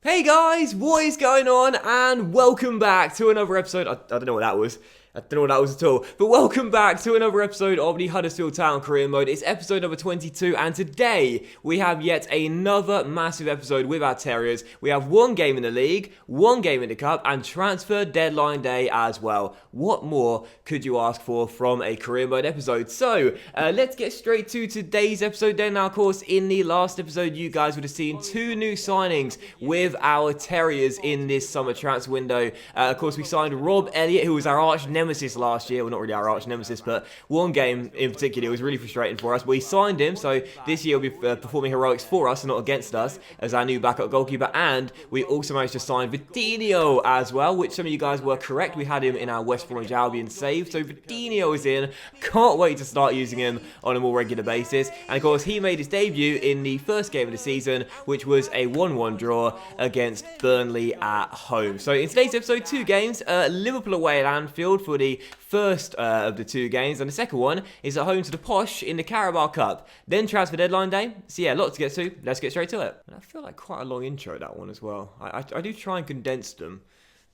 Hey guys, what is going on? And welcome back to another episode. I don't know what that was. I don't know what that was at all. But welcome back to another episode of the Huddersfield Town Career Mode. It's episode number 22, and today we have yet another massive episode with our Terriers. We have one game in the league, one game in the cup, and transfer deadline day as well. What more could you ask for from a Career Mode episode? So, let's get straight to today's episode then. Now, of course, in the last episode, you guys would have seen two new signings with our Terriers in this summer transfer window. Of course, we signed Rob Elliott, who was our arch nemesis last year. Well, not really our arch nemesis, but one game in particular was really frustrating for us. But we signed him, so this year he'll be performing heroics for us and not against us as our new backup goalkeeper. And we also managed to sign Vitinho as well, which some of you guys were correct. We had him in our West Bromwich Albion save, so Vitinho is in. Can't wait to start using him on a more regular basis. And of course, he made his debut in the first game of the season, which was a 1-1 draw against Burnley at home. So in today's episode, two games. Liverpool away at Anfield for the first of the two games, and the second one is at home to the Posh in the Carabao Cup. Then transfer deadline day. So yeah, a lot to get to. Let's get straight to it. And I feel like quite a long intro, that one as well. I do try and condense them,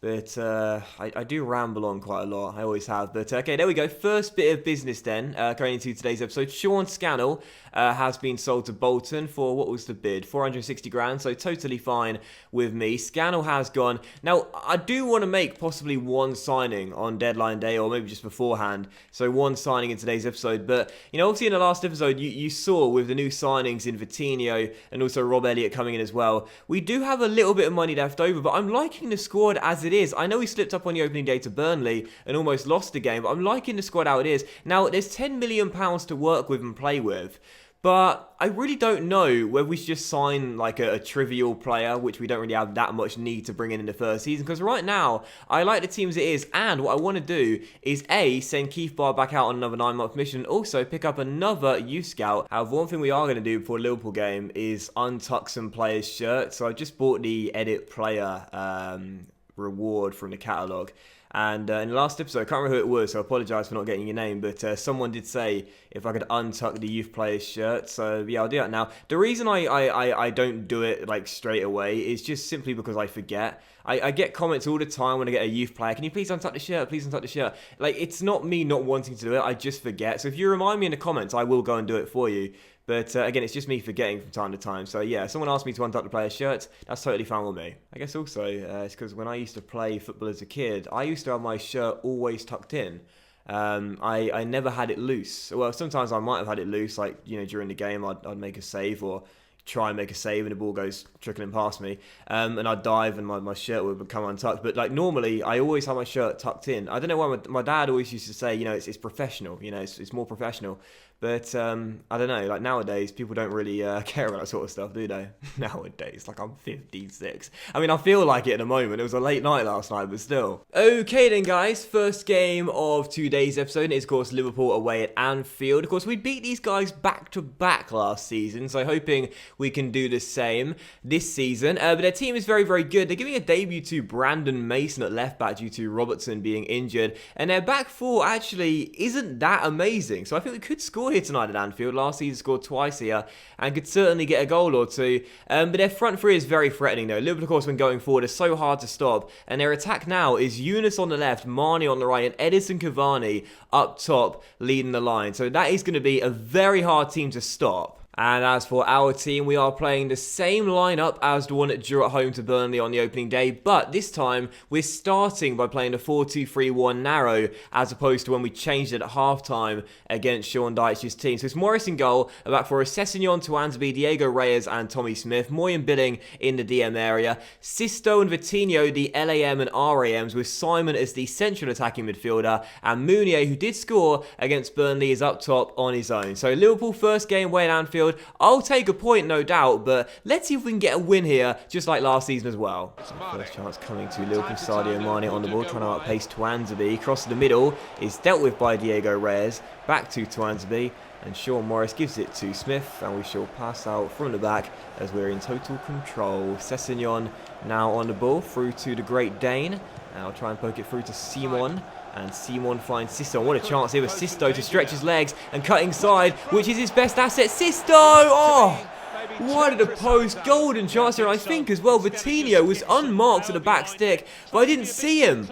but I do ramble on quite a lot. I always have. But okay, there we go. First bit of business then, going into today's episode. Sean Scannell has been sold to Bolton for, what was the bid? 460 grand, so totally fine with me. Scannell has gone. Now, I do want to make possibly one signing on deadline day, or maybe just beforehand. So one signing in today's episode. But, you know, obviously in the last episode, you saw with the new signings in Vitinho and also Rob Elliott coming in as well, we do have a little bit of money left over, but I'm liking the squad as it is. I know we slipped up on the opening day to Burnley and almost lost the game, but I'm liking the squad how it is. Now, there's £10 million to work with and play with, but I really don't know whether we should just sign like a trivial player, which we don't really have that much need to bring in the first season. Because right now, I like the team as it is. And what I want to do is A, send Keith Barr back out on another 9-month mission. And also pick up another youth scout. However, one thing we are going to do before the Liverpool game is untuck some players' shirts. So I just bought the edit player reward from the catalogue. And in the last episode, I can't remember who it was, so I apologise for not getting your name, but someone did say if I could untuck the youth player's shirt. So yeah, I'll do that now. The reason I don't do it like straight away is just simply because I forget. I get comments all the time when I get a youth player, can you please untuck the shirt, please untuck the shirt. Like, it's not me not wanting to do it, I just forget. So if you remind me in the comments, I will go and do it for you. But again, it's just me forgetting from time to time. So yeah, someone asked me to untuck the player's shirt. That's totally fine with me. I guess also, it's because when I used to play football as a kid, I used to have my shirt always tucked in. I never had it loose. Well, sometimes I might have had it loose, like, you know, during the game I'd make a save or try and make a save and the ball goes trickling past me, and I'd dive and my shirt would become untucked. But like normally I always have my shirt tucked in. I don't know why my dad always used to say, you know, it's professional, you know, it's more professional. But I don't know, like nowadays people don't really care about that sort of stuff, do they? Nowadays, like I'm 56. I mean, I feel like it at the moment. It was a late night last night, but still. Okay then guys, first game of today's episode is of course Liverpool away at Anfield. Of course we beat these guys back to back last season, so hoping we can do the same this season. But their team is very, very good. They're giving a debut to Brandon Mason at left back due to Robertson being injured. And their back four actually isn't that amazing. So I think we could score here tonight at Anfield. Last season scored twice here and could certainly get a goal or two. But their front three is very threatening though. Liverpool, of course, when going forward, is so hard to stop. And their attack now is Yunus on the left, Marnie on the right, and Edison Cavani up top leading the line. So that is going to be a very hard team to stop. And as for our team, we are playing the same lineup as the one that drew at home to Burnley on the opening day, but this time we're starting by playing the 4-2-3-1 narrow as opposed to when we changed it at halftime against Sean Dyche's team. So it's Morris in goal, back for Sessegnon, Tuanzebe, Diego Reyes and Tommy Smith, Moyen Billing in the DM area, Sisto and Vitinho the LAM and RAMs, with Simon as the central attacking midfielder, and Mounier, who did score against Burnley, is up top on his own. So Liverpool first game away at Anfield. I'll take a point, no doubt, but let's see if we can get a win here, just like last season as well. First chance coming to Liverpool, Sadio Mane on the ball, trying to outpace Tuanzebe. Cross to the middle is dealt with by Diego Reyes. Back to Tuanzebe, and Sean Morris gives it to Smith, and we shall pass out from the back as we're in total control. Sessegnon now on the ball, through to the Great Dane. I'll try and poke it through to Simon. And Simon finds Sisto. What a chance here with Sisto to stretch his legs and cut inside, which is his best asset. Sisto! Oh! wide of the post, golden chance there. And I think as well, Vitinho was unmarked at the back stick, but I didn't see him.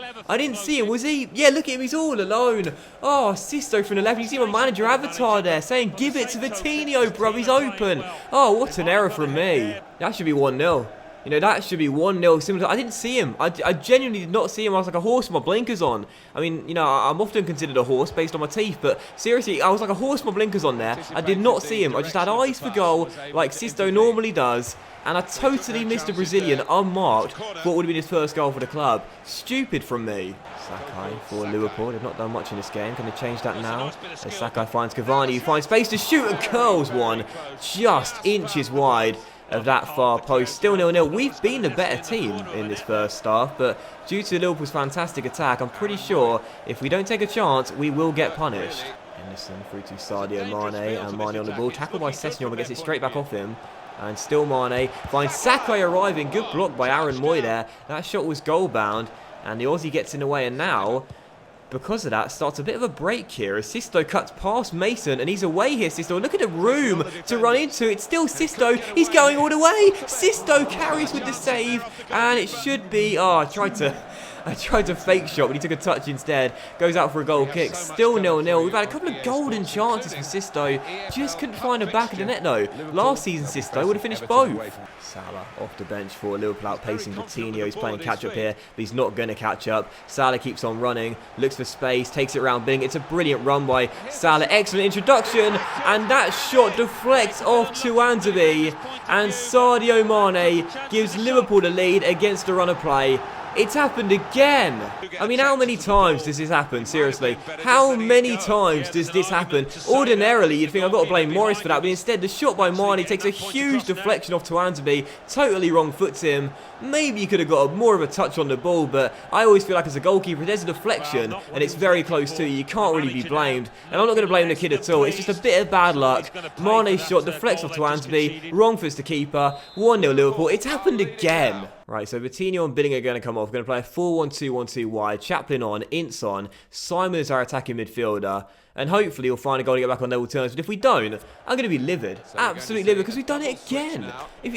Was he? Yeah, look at him, he's all alone. Oh, Sisto from the left. You see my manager avatar there saying, give it to Vitinho, bro, he's open. Oh, what an error from me. That should be 1-0. You know, that should be 1-0. Similar to, I didn't see him. I genuinely did not see him. I was like a horse with my blinkers on. I mean, you know, I'm often considered a horse based on my teeth, but seriously, I was like a horse with my blinkers on there. I did not see him. I just had eyes for goal, like Sisto normally does, and I totally missed a Brazilian unmarked for what would have been his first goal for the club. Stupid from me. Sakai for Liverpool. They've not done much in this game. Can they change that now? As Sakai finds Cavani, who finds space to shoot and curls one just inches wide of that far post. Still 0-0. We've been the better team in this first half, but due to Liverpool's fantastic attack, I'm pretty sure if we don't take a chance, we will get punished. Henderson through to Sadio Mane, and Mane on the ball. Tackled by Sessegnon, but gets it straight back off him. And still Mane finds Sakai arriving. Good block by Aaron Moy there. That shot was goal bound, and the Aussie gets in the way, and now, because of that, starts a bit of a break here as Sisto cuts past Mason, and he's away here, Sisto. Look at the room to run into. It's still Sisto. He's going all the way. Sisto carries with the save, and it should be... Oh, I tried to fake shot, but he took a touch instead. Goes out for a goal kick. Still 0-0. We've had a couple of golden chances for Sisto. Just couldn't find a back of the net, though. Last season, Sisto would have finished both. Salah off the bench for Liverpool, outpacing Coutinho. He's playing catch-up here, but he's not going to catch up. Salah keeps on running, looks for space, takes it around Bing. It's a brilliant run by Salah. Excellent introduction, and that shot deflects off to Anzabi, and Sadio Mane gives Liverpool the lead against the run of play. It's happened again. I mean, how many times does this happen? Seriously, how many times does this happen? Ordinarily, you'd think I've got to blame Morris for that, but instead, the shot by Mane takes a huge deflection off to Anzabi, totally wrong foots him. Maybe you could have got more of a touch on the ball, but I always feel like as a goalkeeper, there's a deflection, and it's very close to you. You can't really be blamed, and I'm not going to blame the kid at all. It's just a bit of bad luck. Mane's shot deflects off to Anzabi, wrong foots the keeper, 1-0 Liverpool. It's happened again. Right, so Vitinho and Billing are going to come off. We're going to play a 4-1-2-1-2 wide. Chaplin on, Ince on. Simon is our attacking midfielder. And hopefully we'll find a goal to get back on level terms. But if we don't, I'm going to be livid. Absolutely livid, because we've done it again.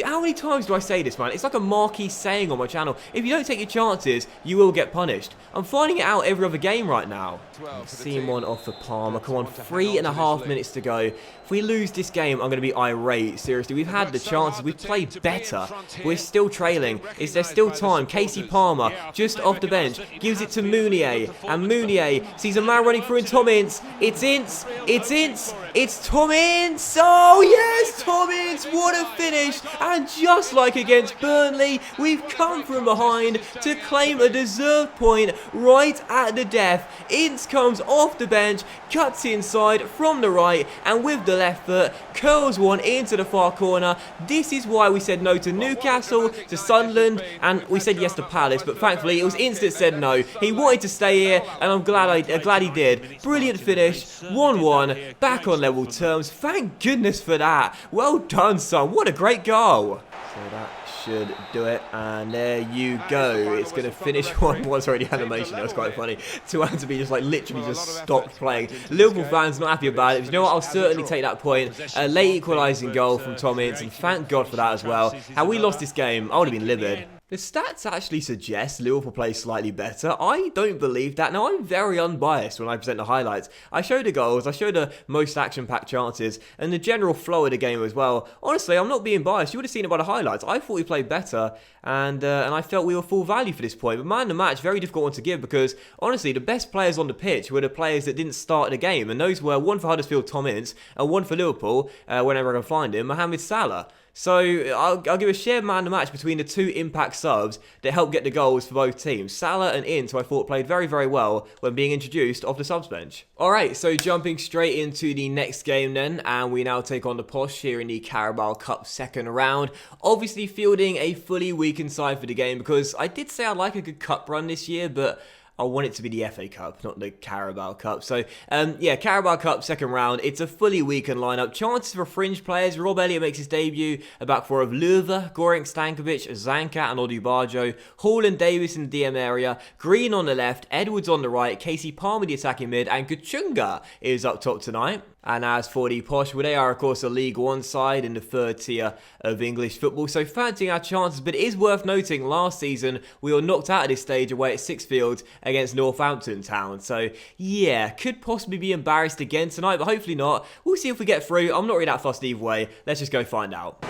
How many times do I say this, man? It's like a marquee saying on my channel. If you don't take your chances, you will get punished. I'm finding it out every other game right now. Simon off for Palmer. Come on, 3.5 minutes to go. If we lose this game, I'm going to be irate. Seriously, we've had the chances. We've played better. We're still trailing. Is there still time? Casey Palmer, just off the bench, gives it to Mounier. And Mounier sees a man running through in Tom Ince. It's Ince. It's Ince. It's Tom Ince. Oh, yes, Tom Ince. What a finish. And just like against Burnley, we've come from behind to claim a deserved point right at the death. Ince comes off the bench, cuts inside from the right, and with the left foot, curls one into the far corner. This is why we said no to Newcastle, to Sunderland, and we said yes to Palace, but thankfully it was Ince that said no. He wanted to stay here, and I'm glad he did. Brilliant finish, 1-1, back on level terms. Thank goodness for that. Well done, son. What a great goal. So that should do it, and there you go. It's going to finish 1-1. Sorry, the animation, that was quite funny. To Anthony just like literally just stopped playing. Liverpool fans not happy about it. But you know what? I'll certainly take that point. A late equalising goal from Tom Ince, and thank God for that as well. Had we lost this game, I would have been livid. The stats actually suggest Liverpool play slightly better. I don't believe that. Now, I'm very unbiased when I present the highlights. I show the goals, I show the most action-packed chances, and the general flow of the game as well. Honestly, I'm not being biased. You would have seen it by the highlights. I thought we played better, and I felt we were full value for this point. But man of the match, very difficult one to give, because honestly, the best players on the pitch were the players that didn't start the game, and those were one for Huddersfield, Tom Ince, and one for Liverpool, whenever I can find him, Mohamed Salah. So I'll give a shared man of the match between the two impact subs that helped get the goals for both teams. Salah and Ince, who I thought played very, very well when being introduced off the subs bench. Alright, so jumping straight into the next game then, and we now take on the Posh here in the Carabao Cup second round. Obviously fielding a fully weakened side for the game, because I did say I'd like a good cup run this year, but I want it to be the FA Cup, not the Carabao Cup. So, yeah, Carabao Cup, second round. It's a fully weakened lineup. Chances for fringe players. Rob Elliott makes his debut. A back four of Löwe, Goring, Stankovic, Zanka and Odubajo. Hall and Davis in the DM area. Green on the left, Edwards on the right, Casey Palmer the attacking mid, and Kachunga is up top tonight. And as for the Posh, well, they are, of course, a League One side in the third tier of English football. So fancying our chances, but it is worth noting last season we were knocked out at this stage away at Sixfields against Northampton Town. So yeah, could possibly be embarrassed again tonight, but hopefully not. We'll see if we get through. I'm not really that fussed either way. Let's just go find out.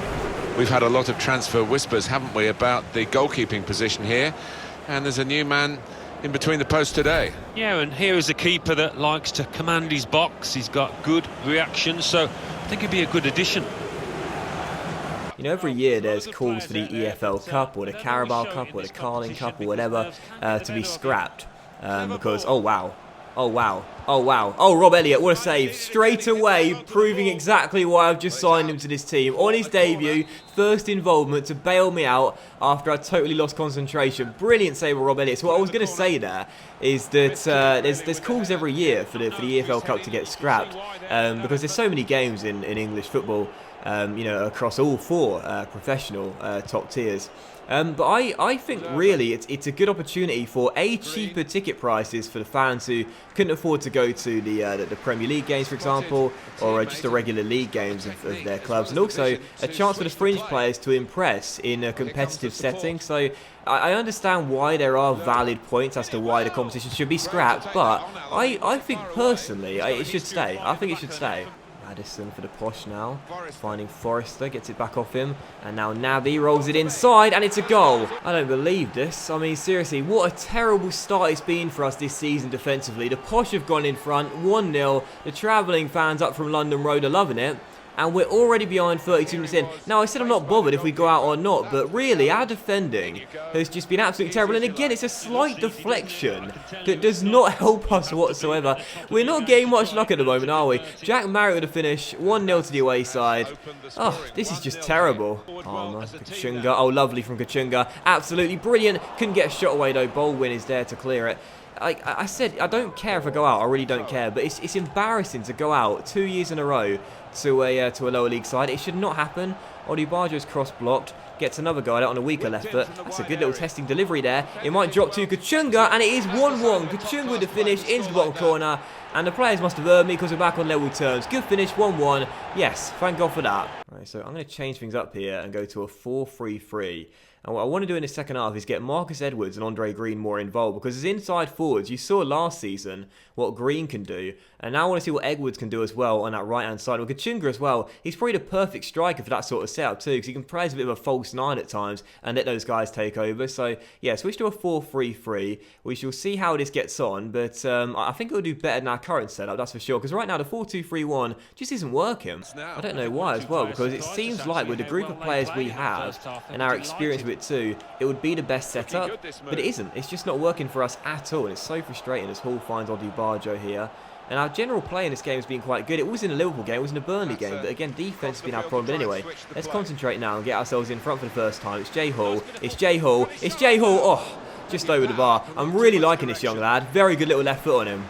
We've had a lot of transfer whispers, haven't we, about the goalkeeping position here. And there's a new man in between the posts today. Yeah, and here is a keeper that likes to command his box. He's got good reaction, so I think he'd be a good addition. You know, every year there's calls for the EFL Cup or the Carabao Cup or the Carling Cup or whatever to be scrapped because, oh wow, oh Rob Elliott, what a save, straight away proving exactly why I've just signed him to this team. On his debut, first involvement to bail me out after I totally lost concentration. Brilliant save by Rob Elliott. So what I was going to say there is that there's calls every year for the EFL Cup to get scrapped because there's so many games in English football, you know, across all four professional top tiers. But I think really it's a good opportunity for cheaper ticket prices for the fans who couldn't afford to go to the Premier League games, for example, or just the regular league games of their clubs, and also a chance for the fringe players to impress in a competitive setting. So I understand why there are valid points as to why the competition should be scrapped, but I think personally it should stay. I think it should stay. Madison for the Posh now, finding Forrester, gets it back off him, and now Naby rolls it inside, and it's a goal. I don't believe this. I mean, seriously, what a terrible start it's been for us this season defensively. The Posh have gone in front, 1-0. The travelling fans up from London Road are loving it. And we're already behind 32 minutes in. Now, I said I'm not bothered if we go out or not, but really, our defending has just been absolutely terrible. And again, it's a slight deflection that does not help us whatsoever. We're not getting much luck at the moment, are we? Jack Marriott with a finish, 1-0 to the away side. Oh, this is just terrible. Palmer, Kachunga. Oh, lovely from Kachunga. Absolutely brilliant. Couldn't get a shot away, though. Baldwin is there to clear it. I said I don't care if I go out. I really don't care. But it's embarrassing to go out 2 years in a row to a lower league side. It should not happen. Odubajo's cross blocked. Gets another guy out on a weaker left foot. That's a good little testing delivery there. It might drop to Kachunga, and it is 1-1. Kachunga with the finish into the bottom corner. And the players must have heard me because we're back on level terms. Good finish, 1-1. Yes, thank God for that. Right, so I'm going to change things up here and go to a 4-3-3. And what I want to do in the second half is get Marcus Edwards and Andre Green more involved, because as inside forwards, you saw last season what Green can do, and now I want to see what Edwards can do as well on that right-hand side. With Kachunga as well, he's probably the perfect striker for that sort of setup too, because he can play as a bit of a false nine at times and let those guys take over. So yeah, switch to a 4-3-3. We shall see how this gets on, but I think it'll do better than our current setup, that's for sure, because right now the 4-2-3-1 just isn't working. I don't know why as well, because it seems like with the group of players we have and our experience with it too, it would be the best setup, but it isn't. It's just not working for us at all, and it's so frustrating as Hall finds Odubajo here. And our general play in this game has been quite good. It was in a Liverpool game, it was in a Burnley game, but again, defence has been our problem. But anyway, let's concentrate now and get ourselves in front for the first time. It's Jay Hall, it's Jay Hall, it's Jay Hall, oh, just over the bar. I'm really liking this young lad, very good little left foot on him.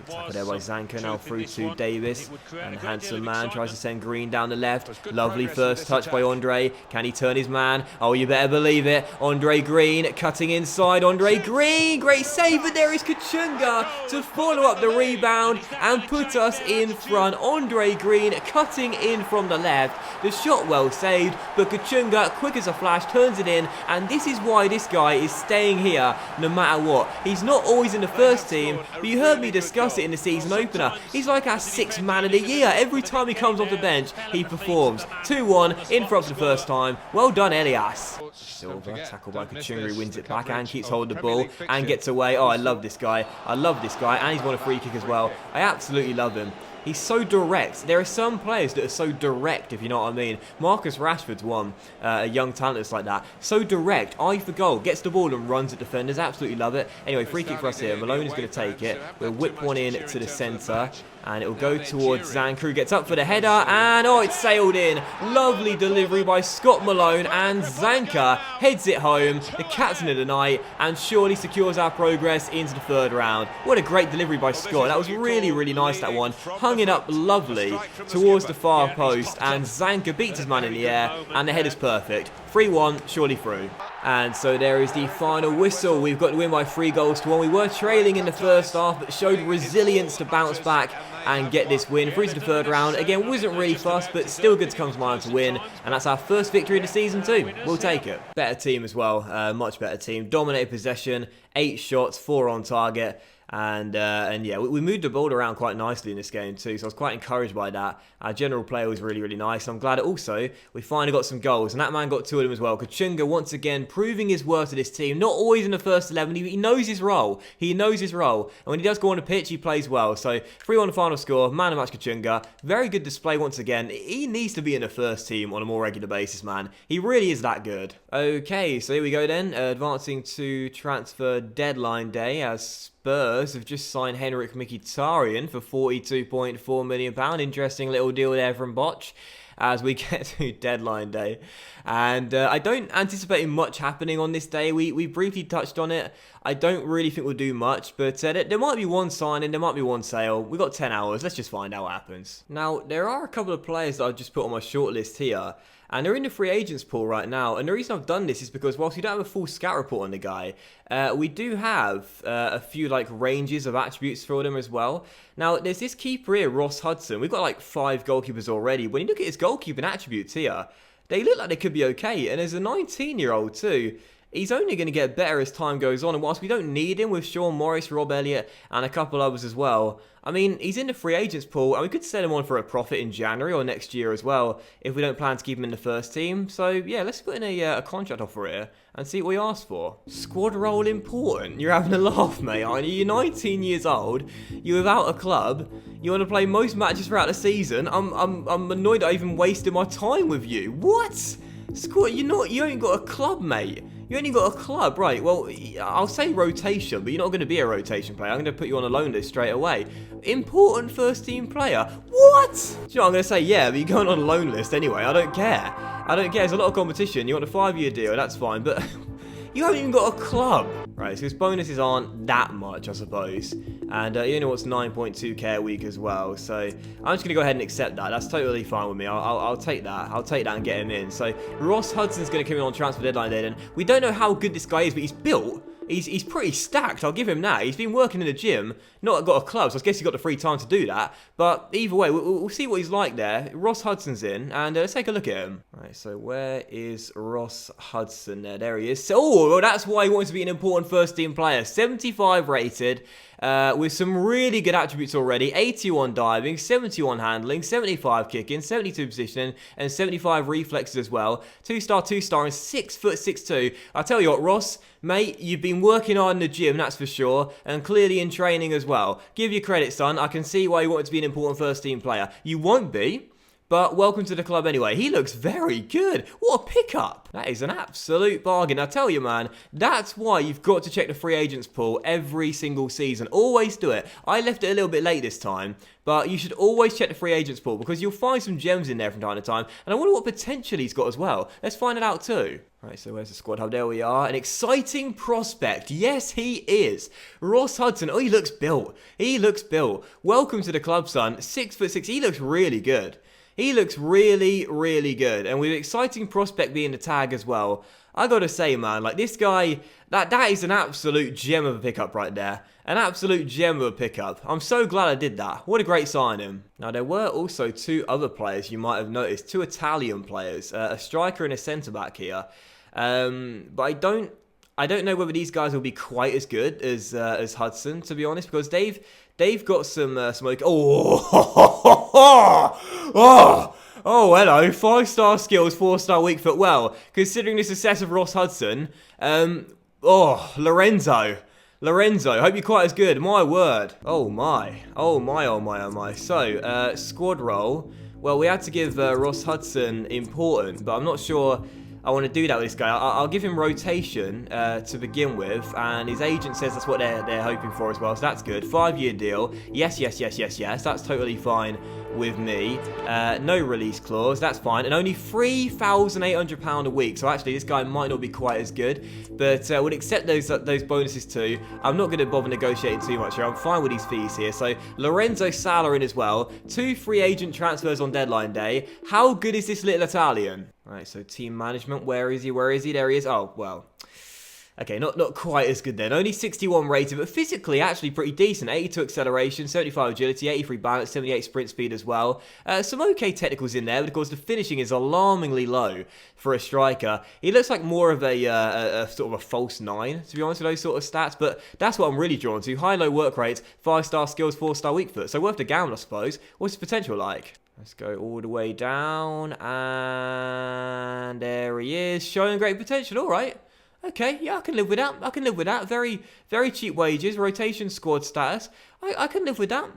Good tackle there by Zanka, now through to Davis, and handsome man tries to send Green down the left. Lovely first touch by Andre. Can he turn his man? Oh, you better believe it. Andre Green cutting inside. Andre Green, great save, and there is Kachunga to follow up the rebound and put us in front. Andre Green cutting in from the left. The shot well saved, but Kachunga, quick as a flash, turns it in, and this is why this guy is staying here no matter what. He's not always in the first team, but you heard me discuss it in the season opener. He's like our 6th man of the year. Every time he comes off the bench, he performs. 2-1 in front for the first time. Well done, Elias. Silva, tackled by Kachunga, wins it back and keeps hold of the ball and gets away. Oh, I love this guy. I love this guy, and he's won a free kick as well. I absolutely love him. He's so direct. There are some players that are so direct, if you know what I mean. Marcus Rashford's one, a young talent that's like that. So direct, eye for goal, gets the ball and runs at defenders. Absolutely love it. Anyway, free kick for us here. Malone is going to take it. We'll whip one in to the centre. And it will go towards Zanka, who gets up for the header, and oh, it's sailed in. Lovely delivery by Scott Malone, and Zanka heads it home, the captain of the night, and surely secures our progress into the third round. What a great delivery by Scott. That was really, really nice, that one. Hung it up lovely towards the far post, and Zanka beats his man in the air, and the header's perfect. 3-1, surely through. And so there is the final whistle. We've got to win by 3-1. We were trailing in the first half, but showed resilience to bounce back and get this win through to the third round. Again, wasn't really fast, but still good to come to mind to win. And that's our first victory of the season too. We'll take it. Better team as well. Much better team. Dominated possession. 8 shots, 4 on target. And yeah, we moved the ball around quite nicely in this game too, so I was quite encouraged by that. Our general play was really, really nice. I'm glad also we finally got some goals, and that man got 2 of them as well. Kachunga once again proving his worth to this team. Not always in the first 11, he knows his role. He knows his role, and when he does go on the pitch, he plays well. So 3-1 the final score, man of match Kachunga. Very good display once again. He needs to be in the first team on a more regular basis, man. He really is that good. Okay, so here we go then, advancing to transfer deadline day as Spurs have just signed Henrik Mkhitaryan for £42.4 million. Interesting little deal there from Boch as we get to deadline day. And I don't anticipate much happening on this day. We briefly touched on it. I don't really think we'll do much, but there might be one signing, there might be one sale. We've got 10 hours. Let's just find out what happens. Now, there are a couple of players that I've just put on my shortlist here. And they're in the free agents pool right now. And the reason I've done this is because whilst we don't have a full scout report on the guy, we do have a few like ranges of attributes for them as well. Now, there's this keeper here, Ross Hudson. We've got like 5 goalkeepers already. When you look at his goalkeeping attributes here, they look like they could be okay. And there's a 19-year-old too. He's only going to get better as time goes on, and whilst we don't need him with Sean Morris, Rob Elliott, and a couple others as well, I mean, he's in the free agents pool, and we could sell him on for a profit in January or next year as well, if we don't plan to keep him in the first team. So, yeah, let's put in a contract offer here and see what we ask for. Squad role important? You're having a laugh, mate, aren't you? You're 19 years old, you're without a club, you want to play most matches throughout the season. I'm annoyed that I even wasted my time with you. What? Squad, you ain't got a club, mate. You only got a club, right? Well, I'll say rotation, but you're not going to be a rotation player. I'm going to put you on a loan list straight away. Important first team player. What? You know, I'm going to say, yeah, but you're going on a loan list anyway. I don't care. I don't care. There's a lot of competition. You want a 5-year deal, that's fine. But you haven't even got a club. Right, so his bonuses aren't that much, I suppose. And he only wants 9.2k a week as well. So I'm just going to go ahead and accept that. That's totally fine with me. I'll take that. I'll take that and get him in. So Ross Hudson's going to come in on transfer deadline day then. We don't know how good this guy is, but he's built. He's pretty stacked, I'll give him that. He's been working in the gym, not got a club, so I guess he's got the free time to do that. But either way, we'll see what he's like there. Ross Hudson's in, and let's take a look at him. Right, so where is Ross Hudson there? There he is. So, well, that's why he wants to be an important first-team player. 75 rated, with some really good attributes already. 81 diving, 71 handling, 75 kicking, 72 positioning, and 75 reflexes as well. 2-star, 2-star, and 6'6'2". I'll tell you what, Ross, mate, you've been working hard in the gym, that's for sure, and clearly in training as well. Give you credit, son. I can see why you wanted to be an important first-team player. You won't be, but welcome to the club anyway. He looks very good. What a pickup. That is an absolute bargain. I tell you, man, that's why you've got to check the free agents pool every single season. Always do it. I left it a little bit late this time, but you should always check the free agents pool because you'll find some gems in there from time to time. And I wonder what potential he's got as well. Let's find it out too. Right, so where's the squad hub? There we are. An exciting prospect. Yes, he is. Ross Hudson. Oh, he looks built. He looks built. Welcome to the club, son. 6'6". He looks really good. He looks really, really good. And with exciting prospect being the tag as well, I gotta say, man, like this guy, that is an absolute gem of a pickup right there. An absolute gem of a pickup. I'm so glad I did that. What a great signing. Now, there were also 2 other players you might have noticed. 2 Italian players. A striker and a centre-back here. But I don't know whether these guys will be quite as good as Hudson, to be honest, because they've got some oh, hello, 5-star skills, 4-star weak foot. Well, considering the success of Ross Hudson, Lorenzo, hope you're quite as good. My word. Oh my. So, squad role. Well, we had to give Ross Hudson important, but I'm not sure I want to do that with this guy. I'll give him rotation to begin with, and his agent says that's what they're hoping for as well, so that's good. 5-year deal. Yes. That's totally fine with me. No release clause, that's fine, and only £3,800 a week. So actually, this guy might not be quite as good, but would accept those bonuses too. I'm not going to bother negotiating too much here. I'm fine with these fees here. So Lorenzo Sala in as well. 2 free agent transfers on deadline day. How good is this little Italian? Right, so team management, where is he? There he is. Oh, well. Okay, not quite as good then. Only 61 rated, but physically actually pretty decent. 82 acceleration, 75 agility, 83 balance, 78 sprint speed as well. Some okay technicals in there, but of course the finishing is alarmingly low for a striker. He looks like more of a sort of a false 9, to be honest with those sort of stats, but that's what I'm really drawn to. High-low work rates, 5-star skills, 4-star weak foot. So worth the gamble, I suppose. What's his potential like? Let's go all the way down, and there he is, showing great potential. All right. Okay, yeah, I can live with that. Very, very cheap wages, rotation squad status. I can live with that.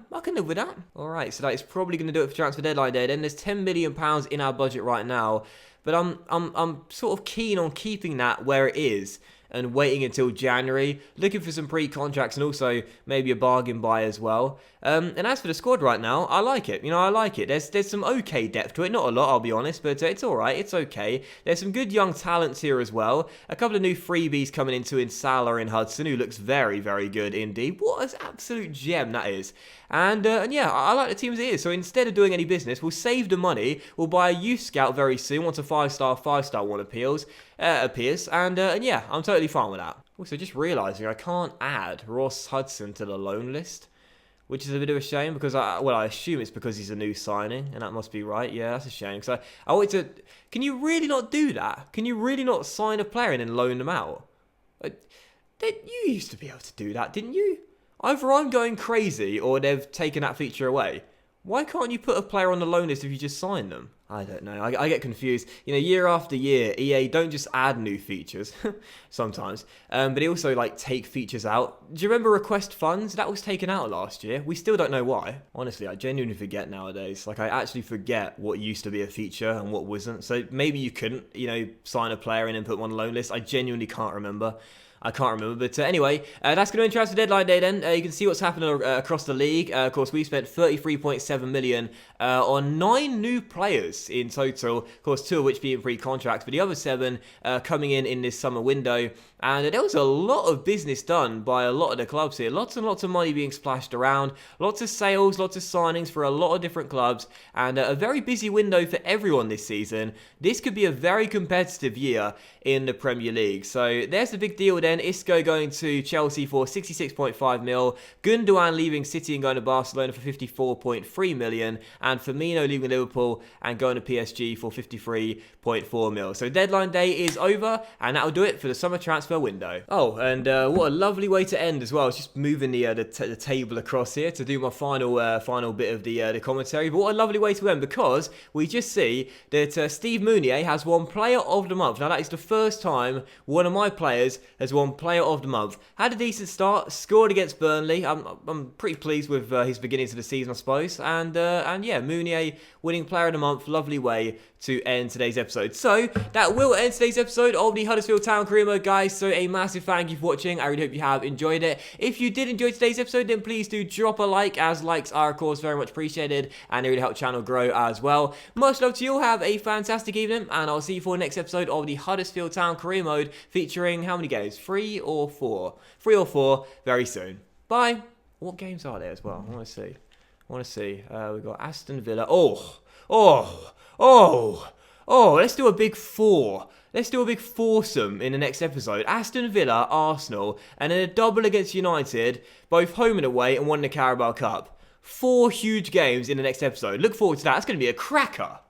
All right, so that is probably going to do it for transfer deadline day. Then there's £10 million in our budget right now, but I'm sort of keen on keeping that where it is and waiting until January, looking for some pre-contracts and also maybe a bargain buy as well. And as for the squad right now, I like it. I like it. There's some okay depth to it. Not a lot, I'll be honest, but it's all right. It's okay. There's some good young talents here as well. A couple of new freebies coming into in Salah and Hudson, who looks very, very good indeed. What an absolute gem that is. And yeah, I like the team as it is. So instead of doing any business, we'll save the money. We'll buy a youth scout very soon once a 5-star one appears. And yeah, I'm totally fine with that. Also, just realising I can't add Ross Hudson to the loan list, which is a bit of a shame because I assume it's because he's a new signing, and that must be right. Yeah, that's a shame. So I want to. Can you really not do that? Can you really not sign a player and then loan them out? You used to be able to do that, didn't you? Either I'm going crazy or they've taken that feature away. Why can't you put a player on the loan list if you just sign them? I don't know. I get confused. Year after year, EA don't just add new features sometimes, but they also take features out. Do you remember request funds? That was taken out last year. We still don't know why. Honestly, I genuinely forget nowadays. I actually forget what used to be a feature and what wasn't. So maybe you couldn't, sign a player in and put them on the loan list. I genuinely can't remember. But anyway, that's going to transfer deadline day then. You can see what's happening across the league. Of course, we spent $33.7 million on 9 new players in total. Of course, 2 of which being free contracts, but the other 7 coming in this summer window. And there was a lot of business done by a lot of the clubs here. Lots and lots of money being splashed around. Lots of sales, lots of signings for a lot of different clubs. And a very busy window for everyone this season. This could be a very competitive year in the Premier League. So there's the big deal then. Isco going to Chelsea for 66.5 mil. Gundogan leaving City and going to Barcelona for 54.3 million. And Firmino leaving Liverpool and going to PSG for 53.4 mil. So deadline day is over, and that'll do it for the summer transfer window. Oh, and what a lovely way to end as well. I was just moving the table across here to do my final bit of the commentary. But what a lovely way to end, because we just see that Steve Mounier has won Player of the Month. Now that is the first time one of my players has won Player of the Month. Had a decent start, scored against Burnley. I'm pretty pleased with his beginnings of the season, I suppose. And yeah, Mounier winning Player of the Month. Lovely way to end today's episode. So that will end today's episode of the Huddersfield Town Career Mode, guys. So a massive thank you for watching. I really hope you have enjoyed it. If you did enjoy today's episode, then please do drop a like, as likes are of course very much appreciated, and they really help the channel grow as well. Much love to you all. Have a fantastic evening, and I'll see you for the next episode of the Huddersfield Town Career Mode, featuring how many games? 3 or 4? 3 or 4 very soon. Bye. What games are there as well? I want to see. We've got Aston Villa. Let's do a big 4. Let's do a big foursome in the next episode. Aston Villa, Arsenal, and then a double against United, both home and away, and one in the Carabao Cup. 4 huge games in the next episode. Look forward to that. It's going to be a cracker.